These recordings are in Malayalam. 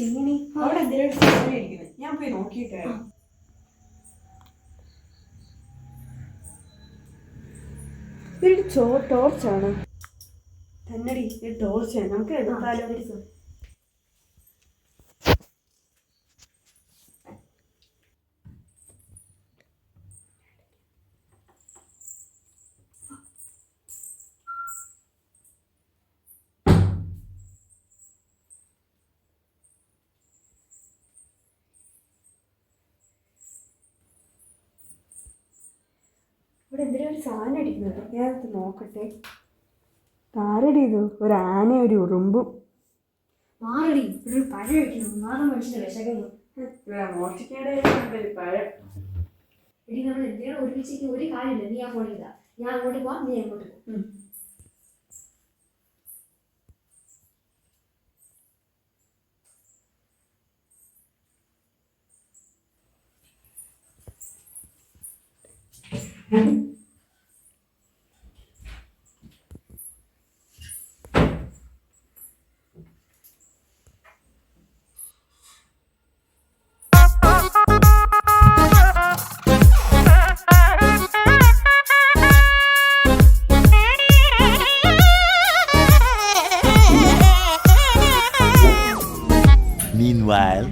ചിങ്ങിനി അവിടെ എന്തിനാണ് ഇരിക്കുന്നത്? ഞാൻ പോയി നോക്കിയിട്ടായിരുന്നു. ഇതൊരു ടോർച്ചാണ് തന്നടി. ഇത് ടോർച്ചാണ്. നമുക്ക് എടുത്താലോ? ഇവിടെ എന്തിനാ ഒരു സാധനം അടിക്കുന്നത്? ഞാനത് നോക്കട്ടെ. താരടി ഇത് ഒരു ആന ഒരു ഉറുമ്പും. മാറടി, ഒരു പഴം കഴിക്കുന്നു. നാളെ മനുഷ്യന്റെ വിശക്കുന്നു. മോഷ്ടിക്കേണ്ട പഴം. എടി നമ്മൾ എന്തിനാണ് ഒരുമിച്ചേക്ക് ഒരു കാര്യമില്ല. നീ ആ ഫോണിൽ ഇതാ, ഞാൻ അങ്ങോട്ട് പോവാം, നീ അങ്ങോട്ട് പോകും. Meanwhile,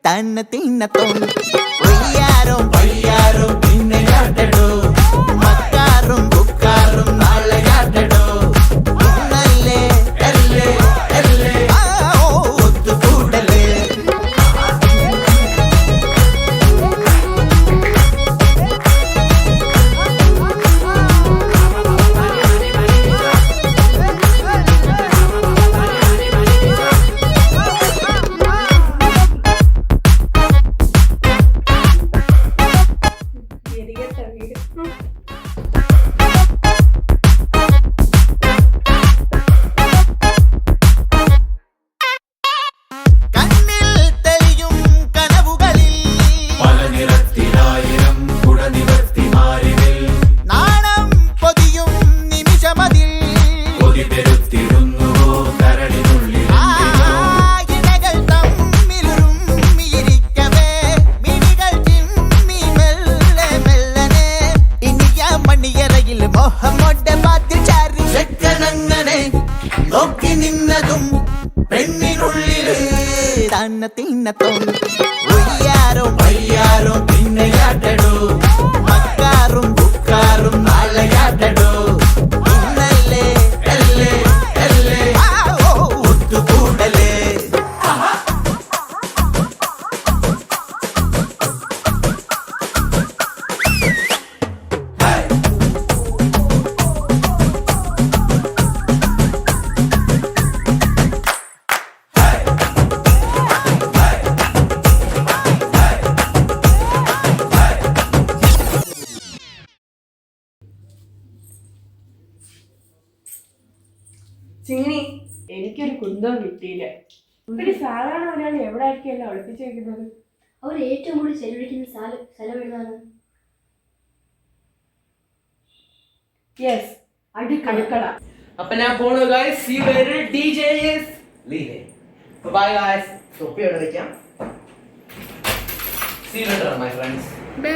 തന്നെ തിന്നത്തോൺ വയ്യാരോ വയ്യാരോ പിന്നെ കാട്ടടോ മക്കാറും കുക്കാറും നാളെ കാട്ടടോ ഇന്നല്ലേ അല്ലേ അല്ലേ ഒത്തുകൂടലേ തന്നെ തിന്നത്തോൺ വയ്യാരോ വയ്യാരോ പിന്നെ കാട്ടടോ മക്കാറും കുക്കാറും നാളെ കാട്ടടോ ഇന്നല്ലേ അല്ലേ അല്ലേ ഒത്തുകൂടലേ ചിങ്ങി എനിക്കൊരു കുന്തം കിട്ടിയില്ല. ഒരു സാധാരണ ഒരാൾ എവിടെ ആയിരിക്കും ഒളിപ്പിച്ചു വെക്കുന്നത്? അവർ ഏറ്റവും കൂടുതൽ ചെലവഴിക്കുന്ന സ്ഥലം എഴുതാണ്? യെസ്, അടുക്കള. അപ്പൊ ഞാൻ പോണു guys. See you later. DJ is leaving. Bye guys. തൊപ്പി അവിടെ വെക്കാം. See you later my friends. Bye.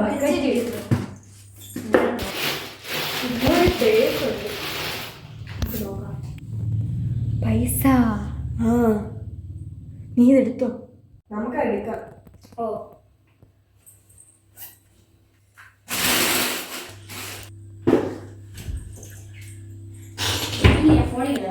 Bucket നോക്കാം. പൈസ. ആ നീ ഇതെടുത്തോ, നമുക്ക് എടുക്കാം. ഓ ഫോണില്ല.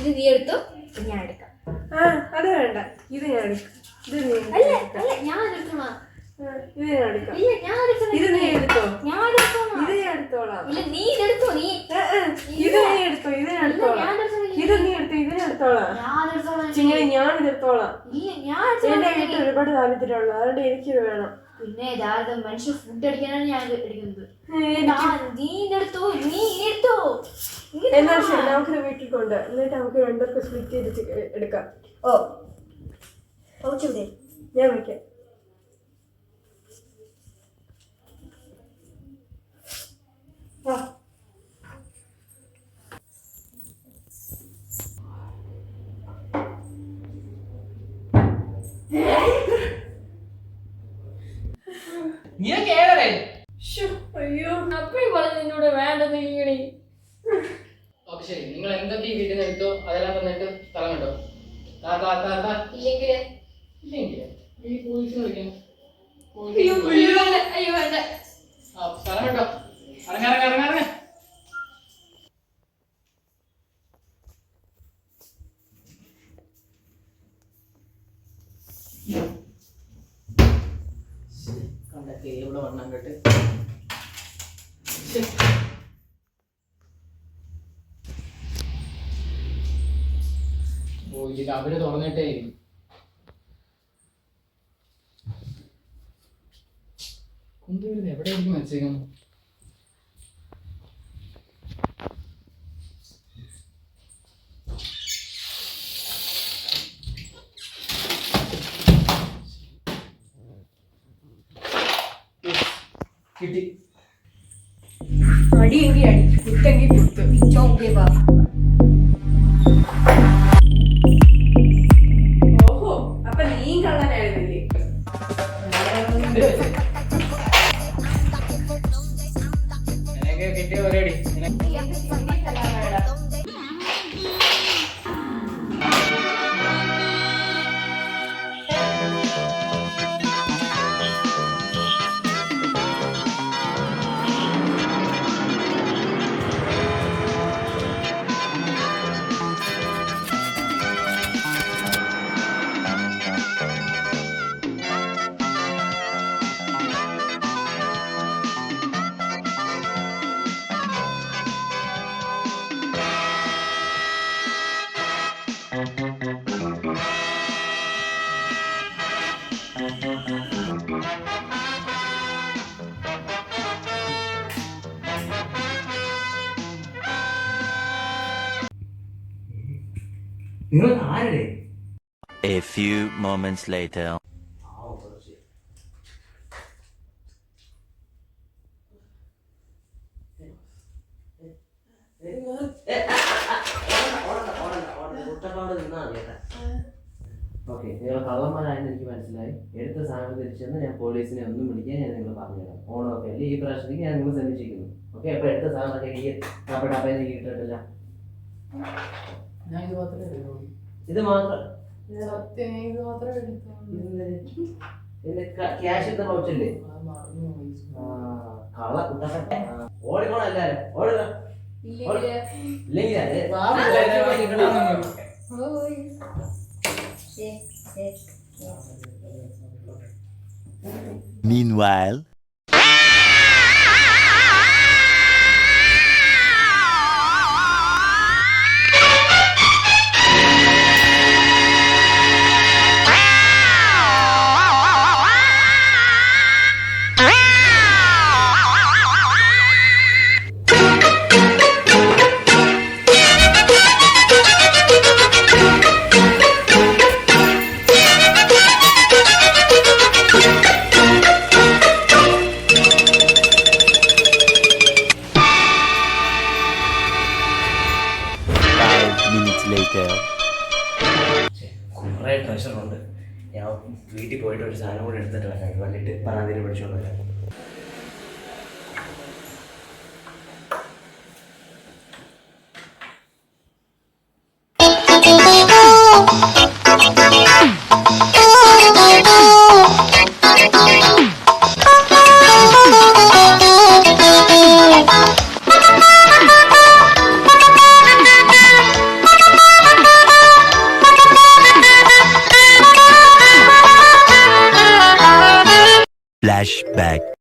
ഇത് നീ എടുത്തോ, ഞാൻ എടുക്കാം. ആ അത് വേണ്ട, ഇത് ഞാൻ എടുക്കാം. ഇത് നീ അല്ല അല്ല ഞാൻ എടുക്കണം. ഇത് ഞാൻ എടുക്കാം. ഇല്ല ഞാൻ എടുക്കണം. ഇത് നീ എടുത്തോ, ഞാൻ എടുക്കണം. ഇത് ഞാൻ എടുത്തോളാം. ഇല്ല നീ ഇതെടുത്തോ. നീ ഇത് നീ എടുത്തോ, ഇത് ഞാൻ എടുത്തോളാം. ഇത് നീ എടുത്തോ, ഇത് ഞാൻ എടുത്തോളാം. ഞാൻ എടുത്തോളാം. ചിങ്ങനെ ഞാൻ ഇതെടുത്തോളാം. ഇല്ല ഞാൻ എന്റെ വീട്ടിൽ ഒരുപാട് ദാരിദ്ര്യമുള്ളു, അതുകൊണ്ട് എനിക്കിത് വേണം. പിന്നെ മനുഷ്യ ഫുഡ് അടിക്കാനാണ് ഞാൻ എടുക്കുന്നത്. നീ എടുത്തോ, നീ എടുത്തോ. എന്നാ ശരി, നമുക്കിത് വീട്ടിൽ കൊണ്ട് എന്നിട്ട് നമുക്ക് രണ്ടുപേർക്ക് സ്പ്ലിറ്റ് ചെയ്ത് എടുക്കാം. ഓ ഓക്കെ ഞാൻ വയ്ക്കാം. അയ്യോ അപ്പഴും പറഞ്ഞു നിന്നോട് വേണ്ടെന്ന്. ഇങ്ങനെ ഓക്കെ ശരി, നിങ്ങൾ എന്തൊക്കെ ഈ വീട്ടിൽ നിന്ന് എടുത്തോ അതെല്ലാം തന്നിട്ട് സ്ഥലം കണ്ടോ. ഇല്ലെങ്കിൽ ഇല്ലെങ്കിൽ ഈ പോലീസിനെ വിളിക്കാം. അയ്യോ വേണ്ട. സ്ഥലം കണ്ടോ, ഇറങ്ങാ. കണ്ടൊക്കെ ഇവിടെ വണ്ണം കേട്ട് ഓ ഇത് അവര് തുറന്നിട്ടേ കൊണ്ടുവരുന്നത് എവിടെയായിരിക്കും വെച്ചേക്കുന്നത്. കിട്ടി. അടിയെങ്കിൽ അടി, കുത്തെങ്കിൽ കുത്ത്. ഓഹോ, അപ്പൊ നീ കള്ളനായിരുന്നില്ലേ? എനിക്ക് കിട്ടിയ ഒരേടി. നിങ്ങൾ ആരുടെ? A few moments later. Okay, നിങ്ങൾ കള്ളന്മാരായെന്ന് എനിക്ക് മനസ്സിലായി. എടുത്ത സാധനം തിരിച്ചെന്ന് ഞാൻ പോലീസിനെ ഒന്നും വിളിക്കാൻ ഞാൻ നിങ്ങൾ പറഞ്ഞുതരാം. ഓണമൊക്കെ അല്ലേ ഈ പ്രാവശ്യത്തേക്ക് ഞാൻ നിങ്ങൾ ശ്രമിച്ചിരിക്കുന്നു. ഓക്കെ, അപ്പൊ എടുത്ത സാധനമൊക്കെ ഈ ടപ്പേന്ന് കിട്ടിട്ടില്ല. ഞാൻ ഇത് മാത്രമേ ഇത് മാത്രം ക്യാഷ് എത്ര പൗച്ചല്ലേ? കള്ള കുട്ടപ്പ ഓടിക്കോണം എല്ലാരും. ഓടുക ഇല്ലെങ്കിൽ Meanwhile. വീട്ടിൽ പോയിട്ട് ഒരു സാധനം കൂടെ എടുത്തിട്ട് വരാം. വന്നിട്ട് പരാതിയിൽ പഠിച്ചോണ്ട് വരാം. Flashback.